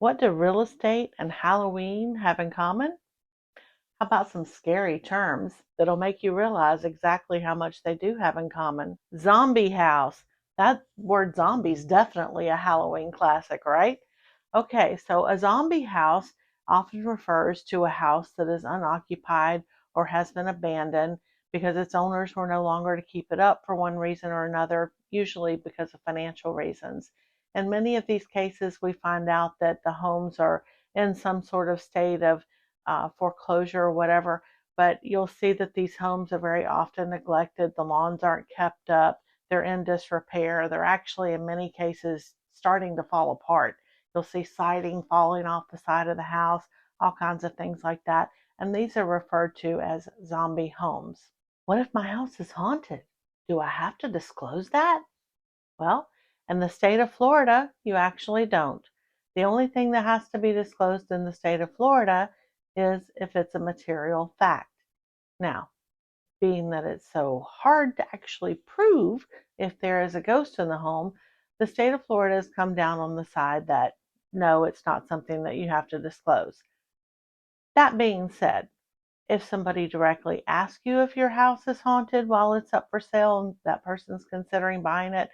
What do real estate and Halloween have in common? How about some scary terms that'll make you realize exactly how much they do have in common? Zombie house. That word zombie is definitely a Halloween classic, right? Okay, so a zombie house often refers to a house that is unoccupied or has been abandoned because its owners were no longer to keep it up for one reason or another, usually because of financial reasons. In many of these cases, we find out that the homes are in some sort of state of foreclosure or whatever, but you'll see that these homes are very often neglected. The lawns aren't kept up, they're in disrepair, they're actually, in many cases, starting to fall apart. You'll see siding falling off the side of the house, all kinds of things like that. And these are referred to as zombie homes. What if my house is haunted? Do I have to disclose that? Well, in the state of Florida, you actually don't. The only thing that has to be disclosed in the state of Florida is if it's a material fact. Now, being that it's so hard to actually prove if there is a ghost in the home, the state of Florida has come down on the side that no, it's not something that you have to disclose. That being said, if somebody directly asks you if your house is haunted while it's up for sale and that person's considering buying it,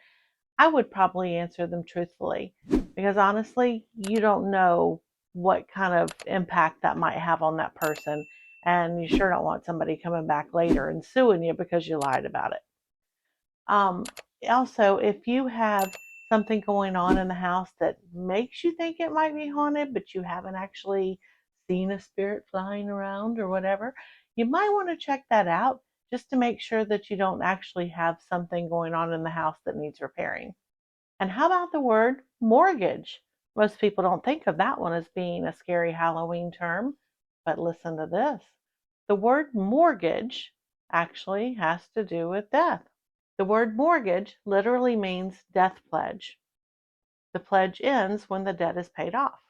I would probably answer them truthfully because honestly, you don't know what kind of impact that might have on that person. And you sure don't want somebody coming back later and suing you because you lied about it. Um, Also, if you have something going on in the house that makes you think it might be haunted, but you haven't actually seen a spirit flying around or whatever, you might want to check that out just to make sure that you don't actually have something going on in the house that needs repairing. And how about the word mortgage? Most people don't think of that one as being a scary Halloween term, but listen to this. The word mortgage actually has to do with death. The word mortgage literally means death pledge. The pledge ends when the debt is paid off.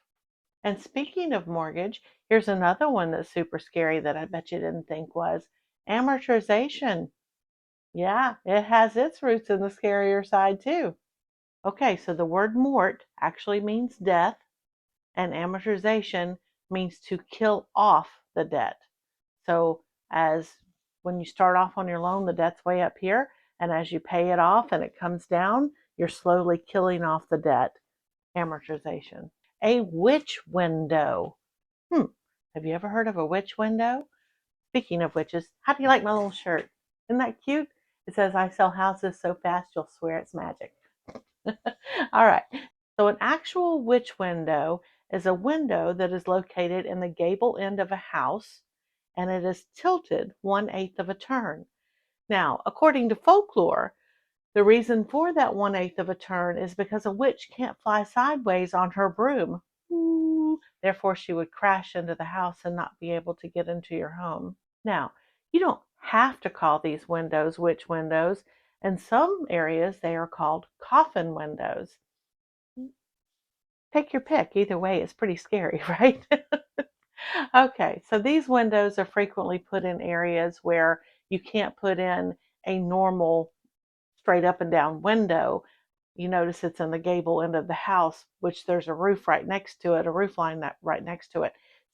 And speaking of mortgage, here's another one that's super scary that I bet you didn't think was amortization. Yeah, it has its roots in the scarier side too. Okay, so the word mort actually means death, and amortization means to kill off the debt. So, as when you start off on your loan, the debt's way up here, and as you pay it off and it comes down, you're slowly killing off the debt. Amortization. A witch window. Hmm, have you ever heard of a witch window? Speaking of witches, how do you like my little shirt? Isn't that cute? It says, I sell houses so fast you'll swear it's magic. All right. So an actual witch window is a window that is located in the gable end of a house and it is tilted 1/8 of a turn. Now, according to folklore, the reason for that 1/8 of a turn is because a witch can't fly sideways on her broom. Ooh, therefore, she would crash into the house and not be able to get into your home. Now, you don't have to call these windows witch windows. In some areas, they are called coffin windows. Take your pick. Either way, it's pretty scary, right? Okay, so these windows are frequently put in areas where you can't put in a normal straight up and down window. You notice it's in the gable end of the house, which there's a roof right next to it, a roof line that right next to it.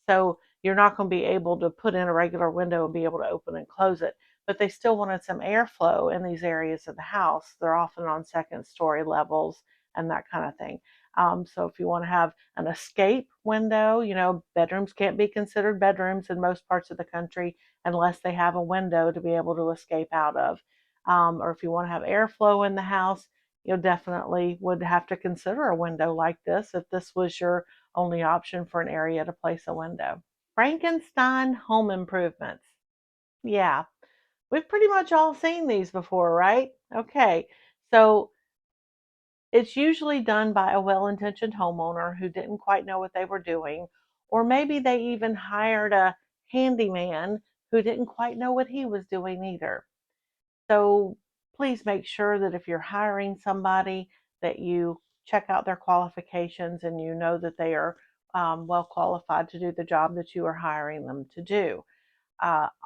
So you're not going to be able to put in a regular window and be able to open and close it. But they still wanted some airflow in these areas of the house. They're often on second story levels and that kind of thing. So if you want to have an escape window, bedrooms can't be considered bedrooms in most parts of the country unless they have a window to be able to escape out of. Or if you want to have airflow in the house, you definitely would have to consider a window like this if this was your only option for an area to place a window. Frankenstein home improvements. Yeah, we've pretty much all seen these before, right? Okay, so it's usually done by a well-intentioned homeowner who didn't quite know what they were doing, or maybe they even hired a handyman who didn't quite know what he was doing either. So please make sure that if you're hiring somebody that you check out their qualifications and you know that they are well qualified to do the job that you are hiring them to do.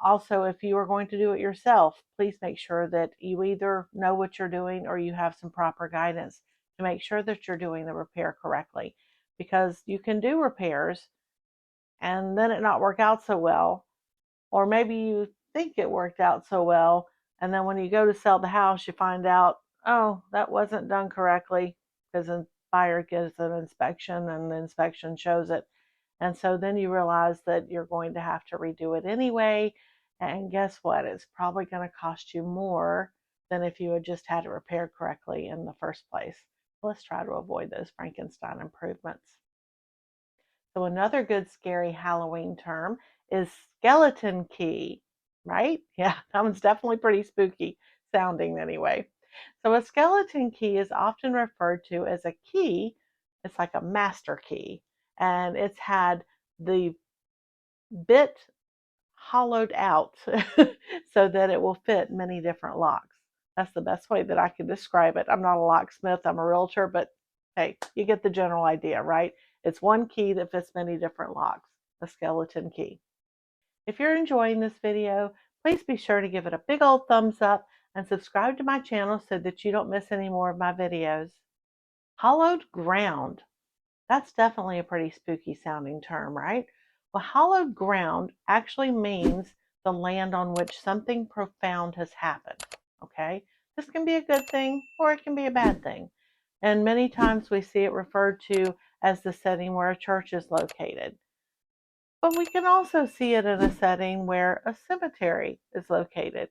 Also, if you are going to do it yourself, please make sure that you either know what you're doing or you have some proper guidance to make sure that you're doing the repair correctly. because you can do repairs and then it not work out so well. Or maybe you think it worked out so well, and then when you go to sell the house, you find out, oh, that wasn't done correctly, because the buyer gives an inspection and the inspection shows it. And so then you realize that you're going to have to redo it anyway. And guess what? It's probably going to cost you more than if you had just had it repaired correctly in the first place. Let's try to avoid those Frankenstein improvements. So another good scary Halloween term is skeleton key, right? Yeah, that one's definitely pretty spooky sounding anyway. So a skeleton key is often referred to as a key. It's like a master key, and it's had the bit hollowed out so that it will fit many different locks. That's the best way that I can describe it. I'm not a locksmith, I'm a realtor, but hey, you get the general idea, right? It's one key that fits many different locks, a skeleton key. If you're enjoying this video, please be sure to give it a big old thumbs up and subscribe to my channel so that you don't miss any more of my videos. Hallowed ground. That's definitely a pretty spooky sounding term, right? Well, hallowed ground actually means the land on which something profound has happened, okay? This can be a good thing or it can be a bad thing. And many times we see it referred to as the setting where a church is located. But we can also see it in a setting where a cemetery is located.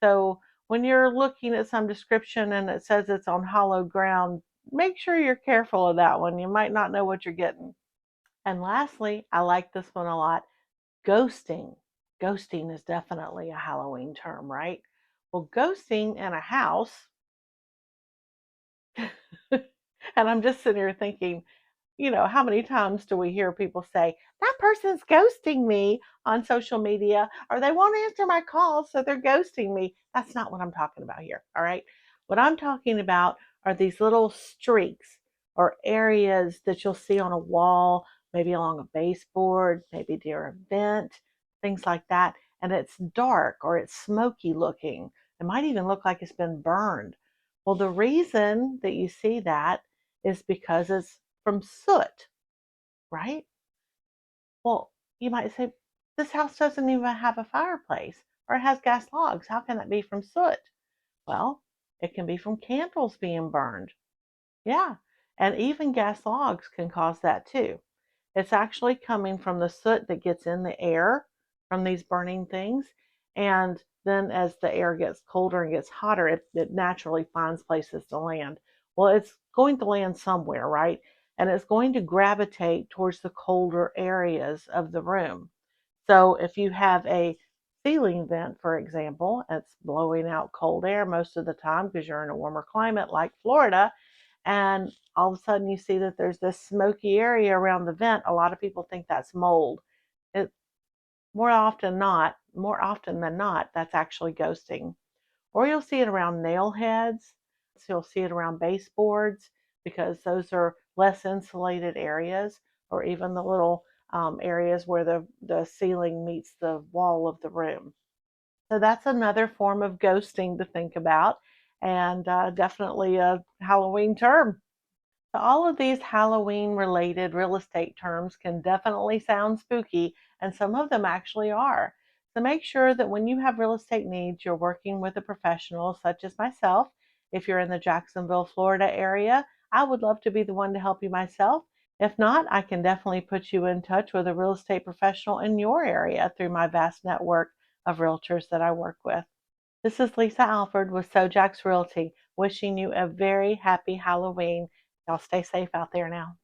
So when you're looking at some description and it says it's on hallowed ground, make sure you're careful of that one. You might not know what you're getting. And lastly, I like this one a lot, ghosting. Ghosting is definitely a Halloween term, right? Well, ghosting in a house, and I'm just sitting here thinking, how many times do we hear people say, that person's ghosting me on social media, or they won't answer my calls, so they're ghosting me? That's not what I'm talking about here, all right? What I'm talking about are these little streaks or areas that you'll see on a wall, maybe along a baseboard, maybe near a vent, things like that. And it's dark or it's smoky looking. It might even look like it's been burned. Well, the reason that you see that is because it's from soot, right? Well, you might say, this house doesn't even have a fireplace or it has gas logs. How can that be from soot? Well, it can be from candles being burned. Yeah, and even gas logs can cause that too. It's actually coming from the soot that gets in the air from these burning things. And then as the air gets colder and gets hotter, it naturally finds places to land. Well, it's going to land somewhere, right? And it's going to gravitate towards the colder areas of the room. So if you have a ceiling vent, for example, it's blowing out cold air most of the time because you're in a warmer climate like Florida, and all of a sudden you see that there's this smoky area around the vent. A lot of people think that's mold. It more often than not, that's actually ghosting. Or you'll see it around nail heads. So you'll see it around baseboards because those are less insulated areas, or even the little areas where the ceiling meets the wall of the room. So that's another form of ghosting to think about, and definitely a Halloween term. So all of these Halloween related real estate terms can definitely sound spooky, and some of them actually are. So make sure that when you have real estate needs, you're working with a professional such as myself. If you're in the Jacksonville, Florida area, I would love to be the one to help you myself. If not, I can definitely put you in touch with a real estate professional in your area through my vast network of realtors that I work with. This is Lisa Alford with Sojax Realty, wishing you a very happy Halloween. Y'all stay safe out there now.